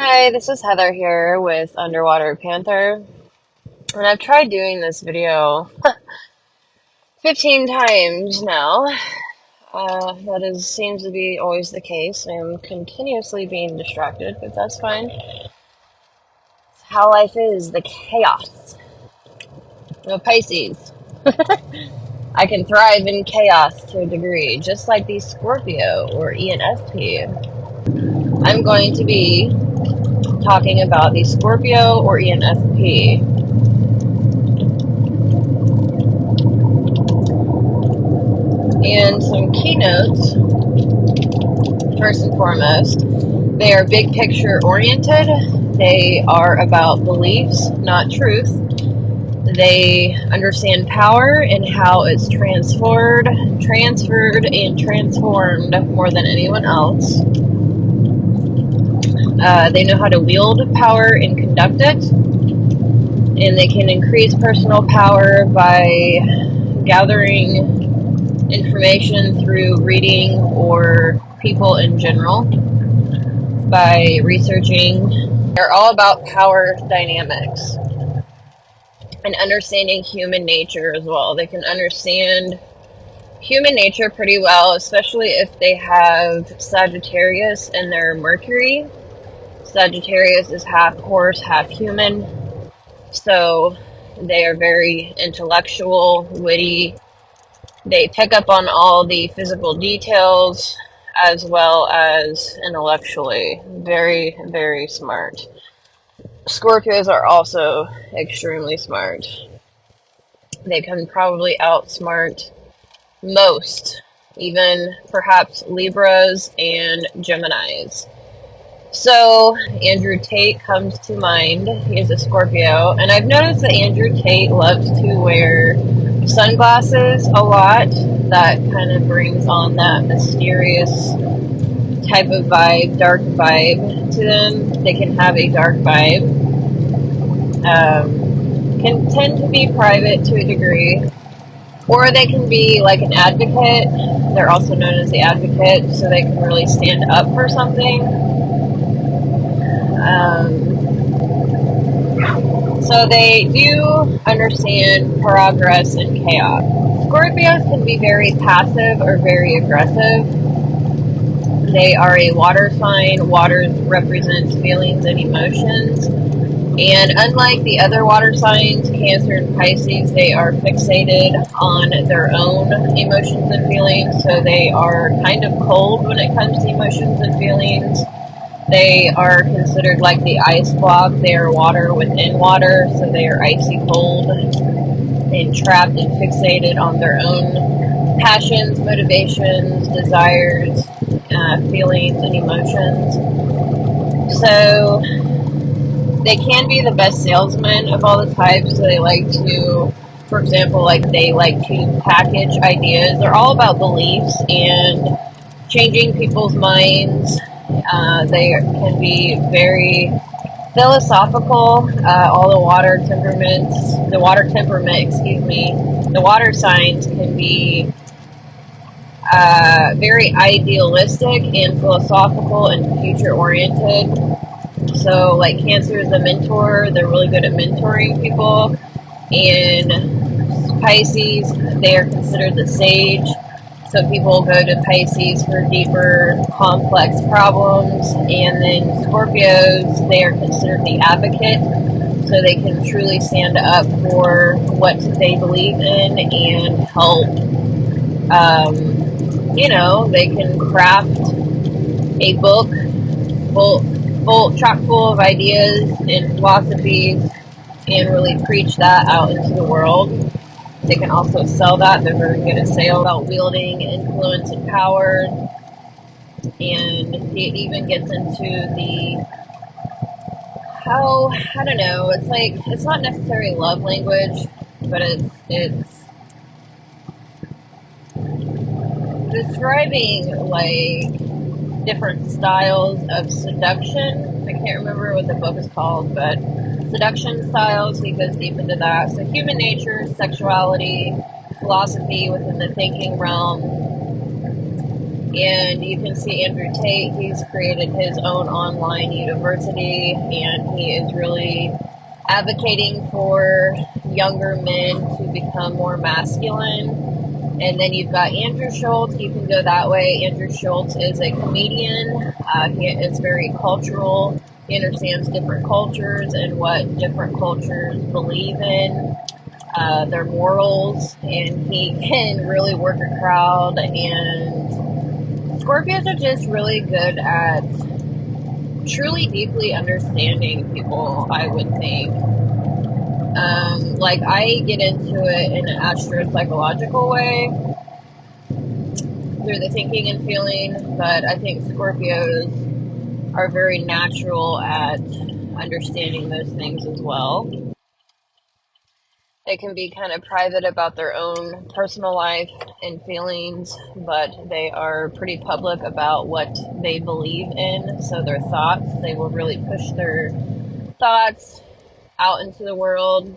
Hi, this is Heather here with Underwater Panther, and I've tried doing this video 15 times now. Seems to be always the case. I'm continuously being distracted, but that's fine. It's how life is, the chaos. I'm a Pisces. I can thrive in chaos to a degree, just like the Scorpio or ENFP. I'm going to be talking about the Scorpio or ENFP. And some keynotes. First and foremost, they are big picture oriented. They are about beliefs, not truth. They understand power and how it's transferred, and transformed more than anyone else. They know how to wield power and conduct it. And they can increase personal power by gathering information through reading or people in general, by researching. They're all about power dynamics and understanding human nature as well. They can understand human nature pretty well, especially if they have Sagittarius in their Mercury. Sagittarius is half horse, half human. So they are very intellectual, witty. They pick up on all the physical details as well as intellectually. Very, very smart. Scorpios are also extremely smart. They can probably outsmart most, even perhaps Libras and Geminis. So, Andrew Tate comes to mind. He's a Scorpio, and I've noticed that Andrew Tate loves to wear sunglasses a lot. That kind of brings on that mysterious type of vibe, dark vibe to them. They can have a dark vibe. Can tend to be private to a degree, or they can be like an advocate. They're also known as the advocate, so they can really stand up for something. So they do understand progress and chaos. Scorpios can be very passive or very aggressive. They are a water sign. Water represents feelings and emotions. And unlike the other water signs, Cancer and Pisces, they are fixated on their own emotions and feelings. So they are kind of cold when it comes to emotions and feelings. They are considered like the ice block. They are water within water, so they are icy cold and trapped and fixated on their own passions, motivations, desires, feelings, and emotions. So they can be the best salesmen of all the types. So they like to, for example, they like to package ideas. They're all about beliefs and changing people's minds. They can be very philosophical. All the water signs can be very idealistic and philosophical and future oriented. So, like, Cancer is the mentor. They're really good at mentoring people. And Pisces, they are considered the sage. So people go to Pisces for deeper, complex problems. And then Scorpios, they are considered the advocate. So they can truly stand up for what they believe in and help. They can craft a book chock full of ideas and philosophies and really preach that out into the world. They can also sell that. They're very good at sales, about wielding influence and power. And it even gets into I don't know, it's not necessarily love language, but it's describing like different styles of seduction. I can't remember what the book is called, but seduction styles, he goes deep into that. So human nature, sexuality, philosophy within the thinking realm, And you can see Andrew Tate, he's created his own online university, and he is really advocating for younger men to become more masculine. And then you've got Andrew Schultz. You can go that way. Andrew Schultz is a comedian. He is very cultural. He understands different cultures and what different cultures believe in, their morals, and he can really work a crowd. And Scorpios are just really good at truly deeply understanding people, I would think. Like, I get into it in an astro-psychological way through the thinking and feeling, but I think Scorpios are very natural at understanding those things as well. They can be kind of private about their own personal life and feelings, but they are pretty public about what they believe in. So their thoughts, they will really push their thoughts out into the world.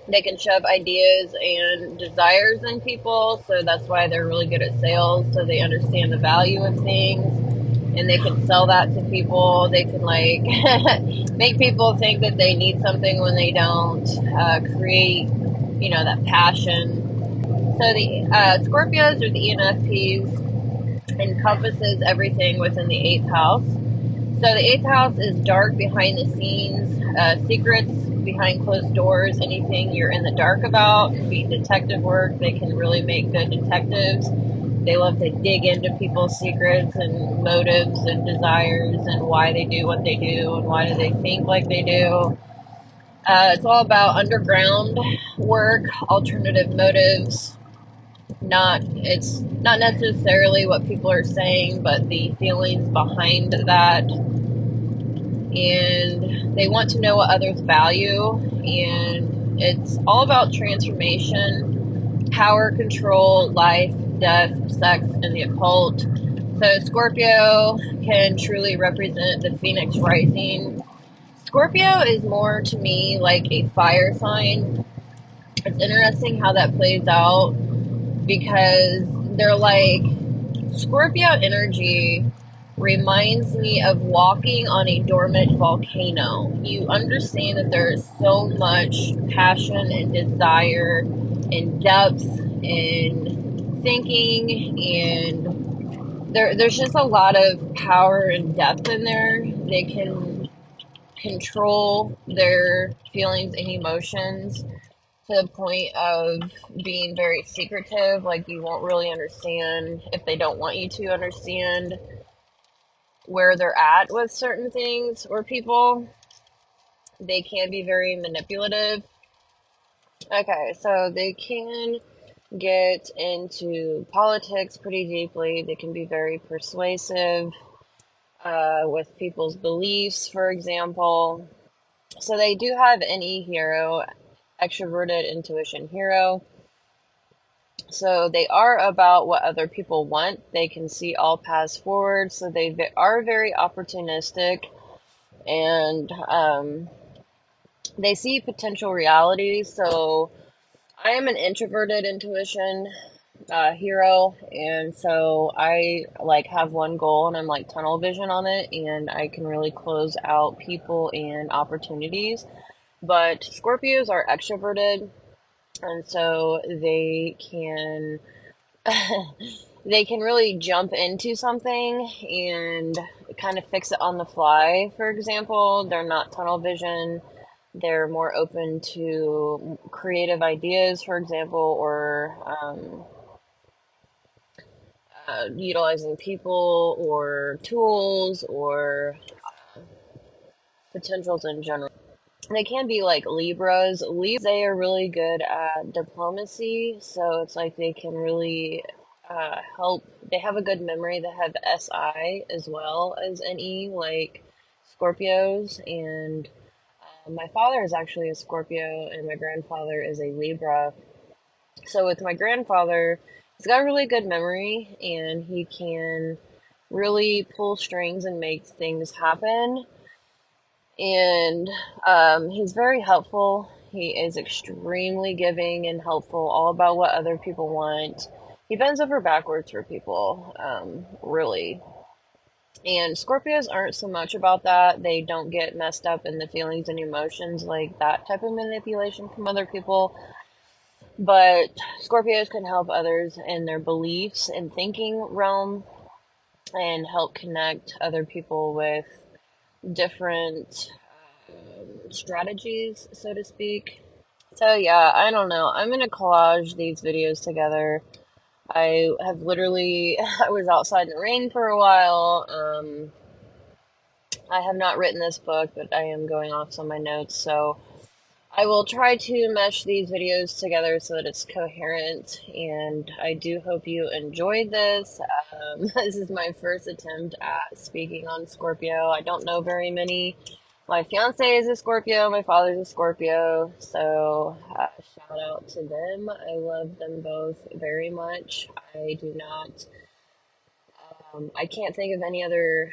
They can shove ideas and desires in people, so that's why they're really good at sales. So they understand the value of things, and they can sell that to people. They can like make people think that they need something when they don't. Create, that passion. So the Scorpios, or the ENFPs, encompasses everything within the eighth house. So the eighth house is dark, behind the scenes, secrets behind closed doors, anything you're in the dark about. Could be detective work. They can really make good detectives. They love to dig into people's secrets and motives and desires and why they do what they do and why do they think like they do. It's all about underground work, alternative motives. It's not necessarily what people are saying, but the feelings behind that, and they want to know what others value, and it's all about transformation, power, control, life, death, sex, and the occult. So Scorpio can truly represent the Phoenix rising. Scorpio is more to me like a fire sign. It's interesting how that plays out, because they're like, Scorpio energy reminds me of walking on a dormant volcano. You understand that there is so much passion and desire and depth and thinking, and there's just a lot of power and depth in there. They can control their feelings and emotions to the point of being very secretive. Like, you won't really understand if they don't want you to understand where they're at with certain things or people. They can be very manipulative. Okay, so they can get into politics pretty deeply. They can be very persuasive with people's beliefs, for example. So they do have an E hero, extroverted intuition hero. So they are about what other people want. They can see all paths forward. So they are very opportunistic, and they see potential realities. So I am an introverted intuition hero, and so I like have one goal, and I'm like tunnel vision on it, and I can really close out people and opportunities. But Scorpios are extroverted, and so they can they can really jump into something and kind of fix it on the fly. For example, they're not tunnel vision. They're more open to creative ideas, for example, or utilizing people or tools or potentials in general. They can be like Libras. Libras, they are really good at diplomacy, so it's like they can really help. They have a good memory. They have SI as well as NE, like Scorpios. And my father is actually a Scorpio, and my grandfather is a Libra. So with my grandfather, he's got a really good memory, and he can really pull strings and make things happen. And he's very helpful. He is extremely giving and helpful, all about what other people want. he bends over backwards for people, really. And Scorpios aren't so much about that. They don't get messed up in the feelings and emotions like that type of manipulation from other people. But Scorpios can help others in their beliefs and thinking realm and help connect other people with different strategies, so to speak. So, yeah, I don't know. I'm going to collage these videos together. I have literally, I was outside in the rain for a while. I have not written this book, but I am going off some of my notes, so I will try to mesh these videos together so that it's coherent, and I do hope you enjoyed this. This is my first attempt at speaking on Scorpio. I don't know very many. My fiance is a Scorpio, my father's a Scorpio, so shout out to them. I love them both very much. I do not, I can't think of any other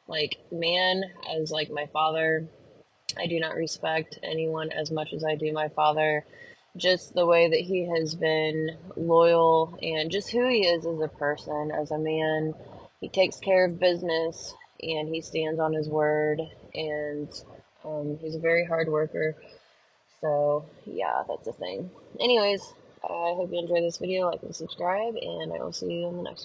like man as like my father. I do not respect anyone as much as I do my father. Just the way that he has been loyal and just who he is as a person, as a man. He takes care of business and he stands on his word, and he's a very hard worker. So, yeah, that's a thing. Anyways, I hope you enjoyed this video. Like and subscribe, and I will see you in the next one.